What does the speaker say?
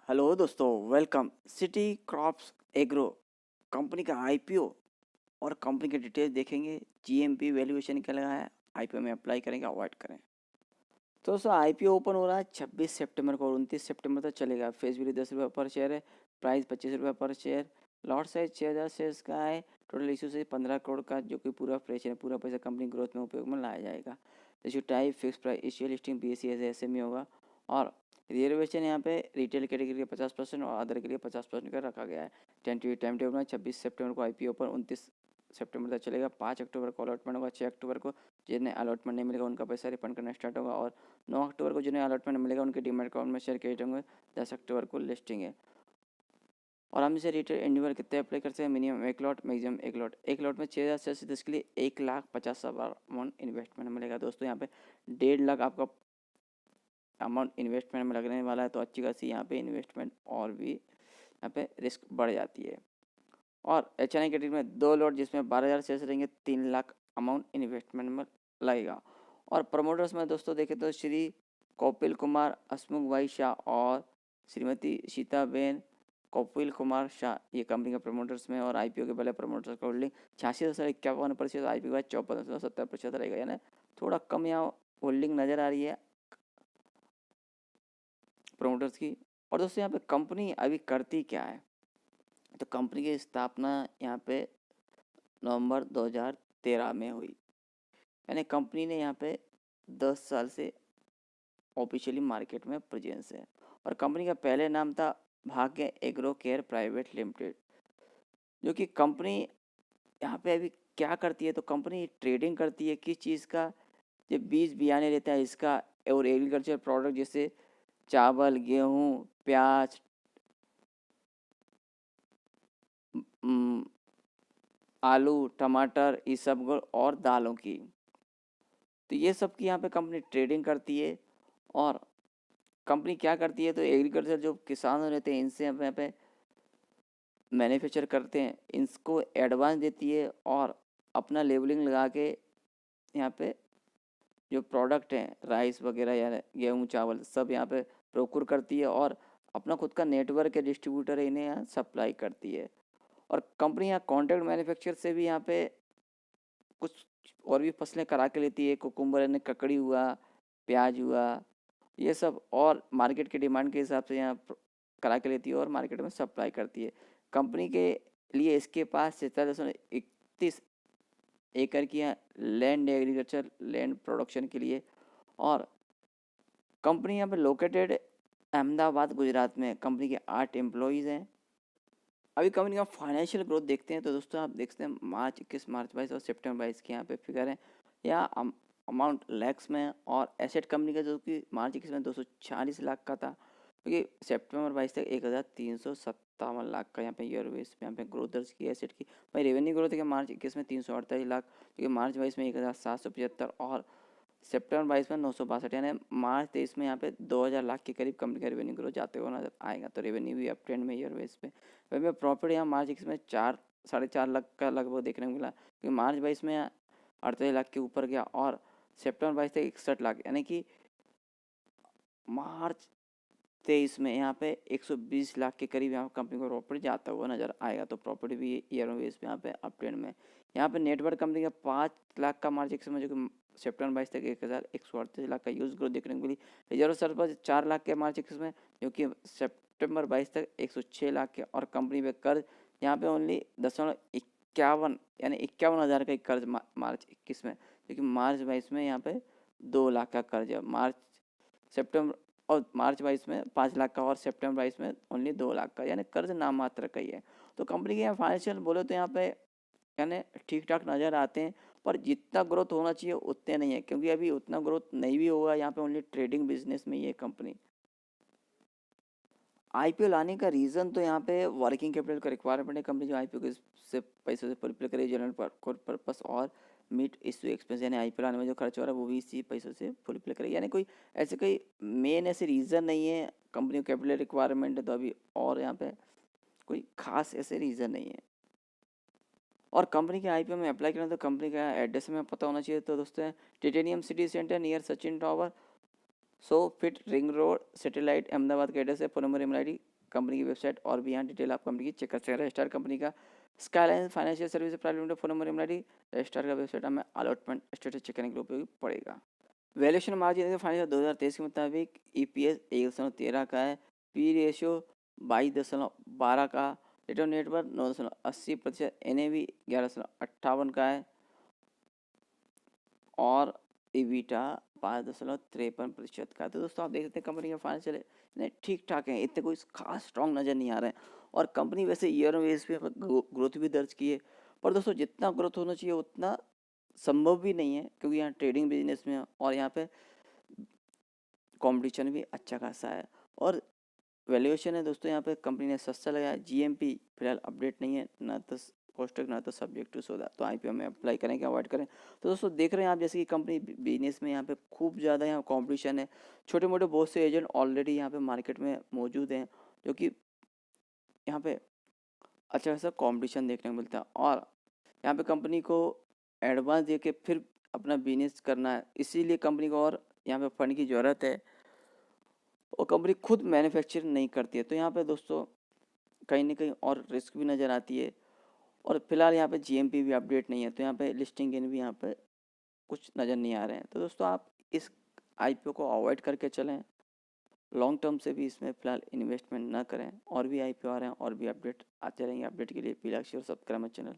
Hello दोस्तों, welcome. City crops agro company का IPO और कंपनी की डिटेल्स देखेंगे। जीएमपी वैल्यूएशन क्या लगा है, आईपीओ में अप्लाई करेंगे, अवॉइड करें। तो दोस्तों आईपीओ ओपन हो रहा है 26 सितंबर को और 29 सितंबर तक चलेगा। फेस वैल्यू 10 रुपये पर शेयर है, प्राइस 25 रुपये पर शेयर, लॉट साइज 6000 शेयर्स का है। टोटल इशू से 15 करोड़ का, जो कि पूरा फ्रेश है। पूरा पैसा कंपनी ग्रोथ में उपयोग में लाया जाएगा। Issue type fix price, issue listing BSE SME होगा। और रिजर्वेशन यहाँ पे रिटेल कैटेगरी के 50% और अदर के लिए 50% का रखा गया है। टेंटेटिव टाइम टेबल में 26 सितंबर को आईपीओ पर, 29 सितंबर तक चलेगा। 5 अक्टूबर को अलॉटमेंट होगा। 6 अक्टूबर को जिन्हें अलॉटमेंट नहीं मिलेगा उनका पैसा रिफंड करना स्टार्ट होगा। और 9 अक्टूबर को जिन्हें अलॉटमेंट मिलेगा उनके डीमैट अकाउंट में शेयर क्रेडिट होंगे। 10 अक्टूबर को लिस्टिंग है। और हम इसे रिटेल इंडिविजुअल कितने अप्लाई करते हैं? Minimum 1 lot, maximum 1 lot. 1 lot में 6000 शेयर से इसके लिए 1,50,000 अमाउंट इन्वेस्टमेंट मिलेगा। दोस्तों यहाँ पे 1.5 लाख आपका अमाउंट इन्वेस्टमेंट में लगने वाला है। तो अच्छी खासी यहाँ पे इन्वेस्टमेंट और भी यहाँ पे रिस्क बढ़ जाती है। और एच.एन.आई कैटेगरी में 2 लॉट, जिसमें 12,000 शेयर्स रहेंगे, 3 लाख अमाउंट इन्वेस्टमेंट में लगेगा। और प्रमोटर्स में दोस्तों देखें तो श्री कौपिल कुमार, हसमुख भाई शाह और श्रीमती सीताबेन कौपिल कुमार शाह, ये कंपनी के प्रमोटर्स में। और आईपीओ के पहले प्रमोटर्स का होल्डिंग 86.51%, आईपीओ का 54.70% रहेगा। यानी थोड़ा कम यहाँ होल्डिंग नज़र आ रही है प्रमोटर्स की। और दोस्तों यहाँ पे कंपनी अभी करती क्या है? तो कंपनी की स्थापना यहाँ पे नवंबर 2013 में हुई। यानी कंपनी ने यहाँ पे 10 साल से ऑफिशियली मार्केट में प्रेजेंस है। और कंपनी का पहले नाम था भाग्य एग्रो केयर प्राइवेट लिमिटेड। जो कि कंपनी यहाँ पे अभी क्या करती है? तो कंपनी ट्रेडिंग करती है किस चीज़ का? जो बीज बियाने रहता है इसका, और एग्रीकल्चर प्रोडक्ट जैसे चावल, गेहूँ, प्याज, आलू, टमाटर, इसबगोल और दालों की। तो ये सब की यहाँ पे कंपनी ट्रेडिंग करती है। और कंपनी क्या करती है? तो एग्रीकल्चर जो किसान रहते हैं इनसे यहाँ पे मैन्युफैक्चर करते हैं, इनको एडवांस देती है और अपना लेबलिंग लगा के यहाँ पे जो प्रोडक्ट हैं राइस वगैरह या गेहूँ चावल सब यहाँ पे प्रोक्योर करती है। और अपना खुद का नेटवर्क है, डिस्ट्रीब्यूटर है, इन्हें यहाँ सप्लाई करती है। और कंपनी यहाँ कॉन्ट्रैक्ट मैन्युफैक्चर से भी यहाँ पे कुछ और भी फसलें करा के लेती है। कुकुम्बर यानी ककड़ी हुआ, प्याज हुआ, ये सब। और मार्केट के डिमांड के हिसाब से यहाँ करा के लेती है और मार्केट में सप्लाई करती है। कंपनी के लिए इसके पास 47.31 एकड़ की लैंड, एग्रीकल्चर लैंड प्रोडक्शन के लिए। और कंपनी यहाँ पे लोकेटेड अहमदाबाद गुजरात में। कंपनी के 8 एम्प्लॉयज़ हैं। अभी कंपनी का फाइनेंशियल ग्रोथ देखते हैं। तो दोस्तों आप देखते हैं मार्च 21, मार्च 22 और सितंबर 22 के यहाँ पे फिगर है या अमाउंट लैक्स में। और एसेट कंपनी का जो कि मार्च 21 में 246 लाख का था, क्योंकि सितंबर 22 तक 1,357 लाख का यहाँ पे ईयर बेस पे यहाँ पे ग्रोथ दर्ज की एसेट की। भाई रेवेन्यू ग्रोथ है मार्च 21 में 348 लाख, क्योंकि मार्च 22 में 1,775 और सितंबर 22 में 962। यानी मार्च 23 में यहाँ पे 2,000 लाख के करीब कंपनी का रेवेन्यू ग्रोथ जाते हुए नजर आएगा। तो रेवेन्यू भी अप ट्रेंड में ईयर बेस पे। वही में प्रॉफिट यहाँ मार्च 21 में 4-4.5 लाख का लगभग देखने को मिला, क्योंकि मार्च 22 में 48 लाख के ऊपर गया और सितंबर 22 तक 61 लाख। यानी कि मार्च 23 में यहाँ पे 120 लाख के करीब यहाँ कंपनी को प्रॉफिट जाता हुआ नजर आएगा। तो प्रॉफिट भी ईयर बेस पे यहाँ पे अप ट्रेंड में। यहाँ पे नेटवर्क कंपनी का 5 लाख का मार्च 21 में, जो कि सितंबर 22 तक 1,138 लाख का यूज ग्रोथ देखने को मिली। रिजर्व सरप्लस 4 लाख के मार्च 21 में, जो कि सितंबर 22 तक 106 लाख के। और कंपनी पे कर्ज यहाँ पे ओनली 10.51 यानी 51,000 का कर्ज मार्च 21 में, जो कि मार्च 22 में यहाँ पे 2 लाख का कर्ज है। सितंबर और मार्च 22 में 5 लाख का और सितंबर 22 में ओनली 2 लाख का, यानी कर्ज नाम मात्र का ही है। तो कंपनी के यहाँ फाइनेंशियल बोले तो यहाँ पे यानी ठीक ठाक नज़र आते हैं, पर जितना ग्रोथ होना चाहिए उतने नहीं है, क्योंकि अभी उतना ग्रोथ नहीं भी होगा। यहाँ पे ओनली ट्रेडिंग बिजनेस में ये कंपनी। आईपीओ लाने का रीज़न तो यहाँ पे वर्किंग कैपिटल का रिक्वायरमेंट है। कंपनी जो आईपीओ के से पैसों से फुलफिल करे जनरल पर्पस और मीट इशू एक्सपेंस, यानी आईपीओ लाने में जो खर्च हो रहा है वो भी इसी पैसों से फुलफिल करे। यानी कोई ऐसे कोई मेन ऐसे रीज़न नहीं है। कंपनी को कैपिटल रिक्वायरमेंट है तो अभी, और यहाँ पे कोई खास ऐसे रीज़न नहीं है। और कंपनी के आईपीओ में अप्लाई करना तो कंपनी का एड्रेस में पता होना चाहिए। तो दोस्तों titanium city centre near Sachin tower, 100 feet ring road, satellite, Ahmedabad का एड्रेस है। Phone number, email ID company की वेबसाइट और भी यहाँ डिटेल आप कंपनी की चेक कर सकते हैं। रजिस्टर कंपनी का skyline financial service private limited, phone number, email ID. Register का वेबसाइट हमें अलॉटमेंट स्टेटस चेक करने के लिए उपयोगी पड़ेगा। वैल्यूएशन मार्जिन फाइनेंशियल 2023 के मुताबिक ईपीएस 1.13 का है, पी रेशियो 22.12 का, return on net worth 9.80%, NAV 11.58 का है और ईबिटा 5.53% का है। तो दोस्तों आप देख सकते हैं कंपनी का फाइनेंशियल ठीक ठाक है, इतने कोई खास स्ट्रॉन्ग नज़र नहीं आ रहे हैं। और कंपनी वैसे ईयर ऑन बेस पे ग्रोथ भी दर्ज की है, पर दोस्तों जितना ग्रोथ होना चाहिए उतना संभव भी नहीं है, क्योंकि यहाँ ट्रेडिंग बिजनेस में और यहाँ पे कंपटीशन भी अच्छा खासा है। और वैल्यूएशन है दोस्तों, यहाँ पे कंपनी ने सस्ता लगाया। जीएमपी फिलहाल अपडेट नहीं है, ना तो कोष्टक ना तो सब्जेक्ट टू सौदा, तो आईपीओ में अप्लाई करें कि अवॉइड करें। तो दोस्तों देख रहे हैं आप जैसे कि कंपनी बिजनेस में यहाँ पे खूब ज़्यादा यहाँ कंपटीशन है, छोटे मोटे बहुत से एजेंट ऑलरेडी यहाँ पे मार्केट में मौजूद हैं, जो कि यहाँ पे अच्छा खासा कंपटीशन देखने को मिलता है। और यहाँ पे कंपनी को एडवांस दे के फिर अपना बिजनेस करना है, इसीलिए कंपनी को और यहाँ पे फंड की ज़रूरत है, और कंपनी खुद मैन्युफैक्चरिंग नहीं करती है। तो यहाँ पे दोस्तों कहीं ना कहीं और रिस्क भी नज़र आती है। और फिलहाल यहाँ पे जीएमपी भी अपडेट नहीं है, तो यहाँ पे लिस्टिंग गेन भी यहाँ पे कुछ नज़र नहीं आ रहे हैं। तो दोस्तों आप इस आईपीओ को अवॉइड करके चलें, लॉन्ग टर्म से भी इसमें फिलहाल इन्वेस्टमेंट ना करें। और भी आईपीओ आ रहे हैं और भी अपडेट आते रहेंगे। अपडेट के लिए please like share subscribe my channel.